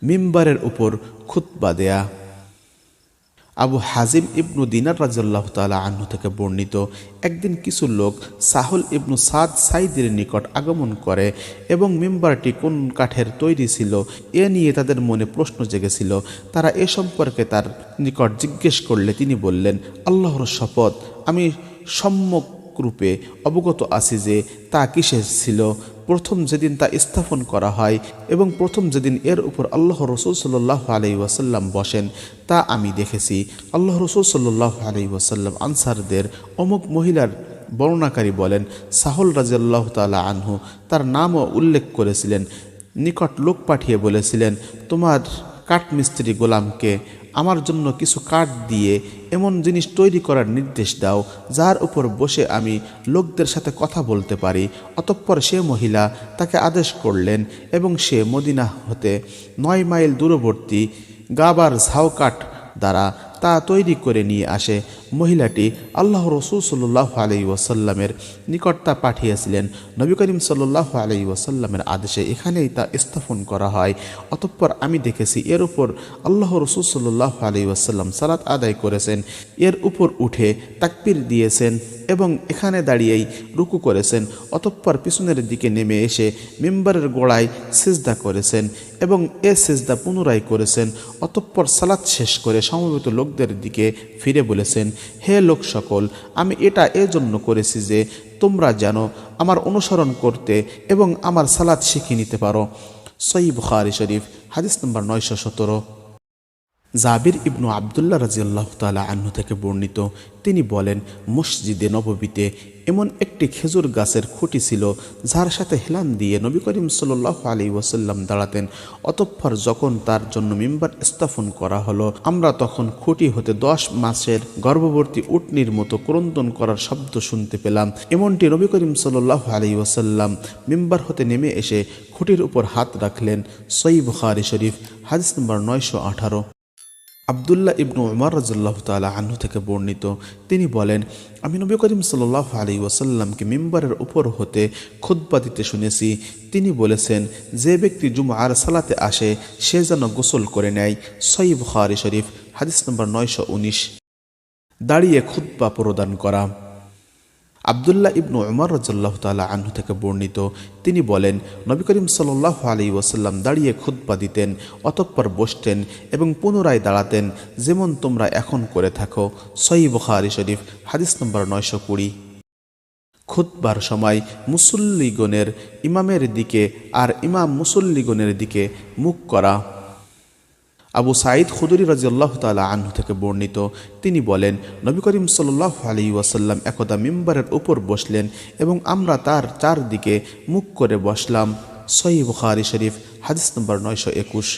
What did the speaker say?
মিম্বারের উপর খুতবা দেয়া। আবু হাজিম ইবনু দিনার রাদিয়াল্লাহু তাআলা আনহু থেকে বর্ণিত, একদিন কিছু লোক সাহল ইবনু সাদ সাইদের নিকট আগমন করে এবং মিম্বারটি কোন কাঠের তৈরি ছিল এ নিয়ে তাদের মনে প্রশ্ন জেগেছিল। তারা এ সম্পর্কে তার নিকট জিজ্ঞেস করলে তিনি বললেন, আল্লাহর শপথ, আমি সম্যক রূপে অবগত আছি যে তা কিসের ছিল। প্রথম যেদিন তা স্থাপন করা হয় এবং প্রথম যেদিন এর উপর আল্লাহ রসুল সাল্লাল্লাহু আলাইহি ওয়াসাল্লাম বসেন তা আমি দেখেছি। আল্লাহ রসুল সাল্লাল্লাহু আলাইহি ওয়াসাল্লাম আনসারদের অমুক মহিলার বর্ণনাকারী বলেন, সাহল রাদিয়াল্লাহু তাআলা আনহু তার নামও উল্লেখ করেছিলেন, নিকট লোক পাঠিয়ে বলেছিলেন, তোমার কাঠমিস্ত্রি গোলামকে আমার জন্য কিছু কাঠ দিয়ে এমন জিনিস তৈরি করার নির্দেশ দাও যার উপর বসে আমি লোকদের সাথে কথা বলতে পারি। অতঃপর সে মহিলা তাকে আদেশ করলেন এবং সে মদিনা হতে 9 মাইল দূরবর্তী গাবার ঝাউ কাঠ দ্বারা তা তৈরি করে নিয়ে আসে। মহিলাটি আল্লাহ রসুল সাল্লাল্লাহু আলাইহি ওয়াসাল্লামের নিকট তা পাঠিয়েছিলেন। নবী করিম সাল্লাল্লাহু আলাইহি ওয়াসাল্লামের আদেশে এখানেই তা স্থাপন করা হয়। অতঃপর আমি দেখেছি এর উপর আল্লাহ রসুল সাল্লাল্লাহু আলাইহি ওয়াসাল্লাম সালাত আদায় করেছেন, এর উপর উঠে তাকবীর দিয়েছেন এবং এখানে দাঁড়িয়েই রুকু করেছেন। অতঃপর পিছনের দিকে নেমে এসে মিম্বারের গোড়ায় সিজদা করেছেন এবং এ সিজদা পুনরায় করেছেন। অতঃপর সালাত শেষ করে সমবেত লোকদের দিকে ফিরে বলেছেন, হে লোক সকল, আমি এটা এজন্য করেছি যে তোমরা যেন আমার অনুসরণ করতে এবং আমার সালাত শিখে নিতে পারো। সহিহ বুখারী শরীফ, হাদিস নম্বর 917। জাবির ইবনু আবদুল্লাহ রাদিয়াল্লাহু তাআলা আনহু থেকে বর্ণিত, তিনি বলেন, মসজিদে নববীতে এমন একটি খেজুর গাছের খুঁটি ছিল যার সাথে হেলান দিয়ে নবী করিম সাল্লাল্লাহু আলাইহি ওয়াসাল্লাম দাঁড়াতেন। অতঃপর যখন তার জন্য মিম্বার স্থাপন করা হলো, আমরা তখন খুঁটি হতে 10 মাসের গর্ভবতী উটনির মতো ক্রন্দন করার শব্দ শুনতে পেলাম। এমনটি নবী করিম সাল্লাল্লাহু আলাইহি ওয়াসাল্লাম মিম্বার হতে নেমে এসে খুঁটির উপর হাত রাখলেন। সহিহ বুখারী শরীফ, হাদিস নম্বর 918। আবদুল্লাহ ইবনু উমর রাদিয়াল্লাহু তাআলা আনহু থেকে বর্ণিত, তিনি বলেন, আমি নবী করিম সাল্লাল্লাহু আলাইহি ওয়াসাল্লামকে মিম্বারের উপর হতে খুতবা দিতে শুনেছি। তিনি বলেছেন, যে ব্যক্তি জুমআর সালাতে আসে সে যেন গোসল করে নেয়। সহিহ বুখারী শরীফ, হাদিস নম্বর 919। দাঁড়িয়ে খুতবা প্রদান করা। আবদুল্লাহ ইবনু উমর রাদিয়াল্লাহু তাআলা আনহু থেকে বর্ণিত, তিনি বলেন, নবী করিম সাল্লাল্লাহু আলাইহি ওয়াসাল্লাম দাঁড়িয়ে খুতবা দিতেন, অতঃপর বসতেন এবং পুনরায় দাঁড়াতেন, যেমন তোমরা এখন করে থাকো। সহিহ বুখারী শরীফ, হাদিস নম্বর 920। খুতবার সময় মুসল্লিগণের ইমামের দিকে আর ইমাম মুসল্লিগণের দিকে মুখ করা। আবু সাঈদ খুদরি রাদিয়াল্লাহু তাআলা আনহু থেকে বর্ণিত, তিনি বলেন, নবী করিম সাল্লাল্লাহু আলাইহি ওয়াসাল্লাম একদা মিম্বারের উপর বসলেন এবং আমরা তার চারদিকে মুখ করে বসলাম। সহিহ বুখারী শরীফ, হাদিস নম্বর 921।